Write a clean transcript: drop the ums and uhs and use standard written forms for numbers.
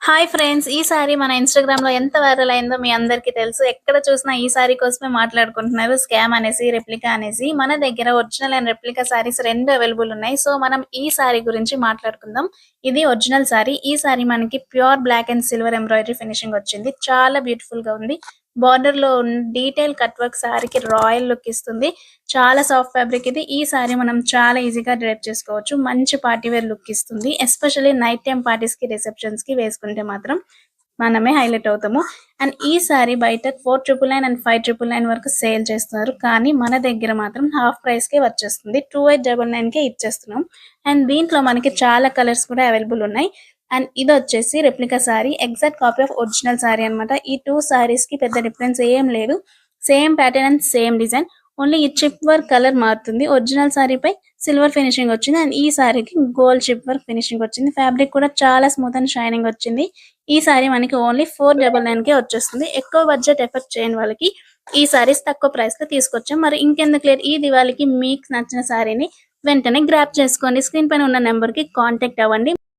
Hi friends! ఈ sorry మన ఇన్‌స్టాగ్రామ్‌లో ఎంత వైరల్ అయిందో మీ అందరికీ తెలుసు. ఎక్కడ చూసినా ఈ సారీ కోసమే మాట్లాడుకుంటున్నారు. స్కామ్ అనేసి, రెప్లికా అనేసి. మన దగ్గర original and replica saris 2 available ఉన్నాయి. సో, మనం ఈ సారీ గురించి మాట్లాడుకుందాం. ఇది ఒరిజినల్ సారీ. ఈ సారీ మనకి pure black and silver embroidery finishing వచ్చింది. చాలా బ్యూటిఫుల్‌గా ఉంది. బార్డర్‌లో డీటెయిల్ కట్ వర్క్ సారీకి రాయల్ లుక్ ఇస్తుంది. చాలా సాఫ్ట్ ఫ్యాబ్రిక్ ఇది. ఈ సారీ మనం చాలా ఈజీగా డ్రైప్ చేసుకోవచ్చు. మంచి పార్టీ వేర్ లుక్ ఇస్తుంది. ఎస్పెషల్లీ నైట్ టైమ్ పార్టీస్‌కి, రిసెప్షన్స్‌కి వేసుకుంటే మాత్రం మనమే హైలైట్ అవుతాము. అండ్ ఈ సారీ బయట 4999 అండ్ 5999 వరకు సేల్ చేస్తున్నారు. కానీ మన దగ్గర మాత్రం హాఫ్ ప్రైస్‌కే వచ్చేస్తుంది. 2899కే ఇచ్చేస్తున్నాం. అండ్ దీంట్లో మనకి చాలా కలర్స్ కూడా అవైలబుల్ ఉన్నాయి. అండ్ ఇదొచ్చేసి replica sari. Exact copy of original sari అన్నమాట. ఈ 2 సారీస్‌కి పెద్ద డిఫరెన్స్ ఏం లేదు. Same pattern and same design. Only ఈ చిప్ వర్క్ కలర్ మారుతుంది. ఒరిజినల్ సారీపై సిల్వర్ ఫినిషింగ్ వచ్చింది. అండ్ ఈ సారీకి గోల్డ్ చిప్ వర్క్ ఫినిషింగ్ వచ్చింది. ఫ్యాబ్రిక్ కూడా చాలా స్మూత్ అండ్ షైనింగ్ వచ్చింది. ఈ సారీ మనకి ఓన్లీ 499కే వచ్చేస్తుంది. ఎక్కువ బడ్జెట్ ఎఫెక్ట్ చేయని వాళ్ళకి ఈ సారీస్ తక్కువ ప్రైస్‌లో తీసుకొచ్చాం. మరి ఇంకెందుకు లేట్ ఈ దివాళీకి మీకు నచ్చిన సారీని వెంటనే గ్రాబ్ చేసుకోండి. స్క్రీన్ పైన ఉన్న నంబర్‌కి కాంటాక్ట్ అవ్వండి.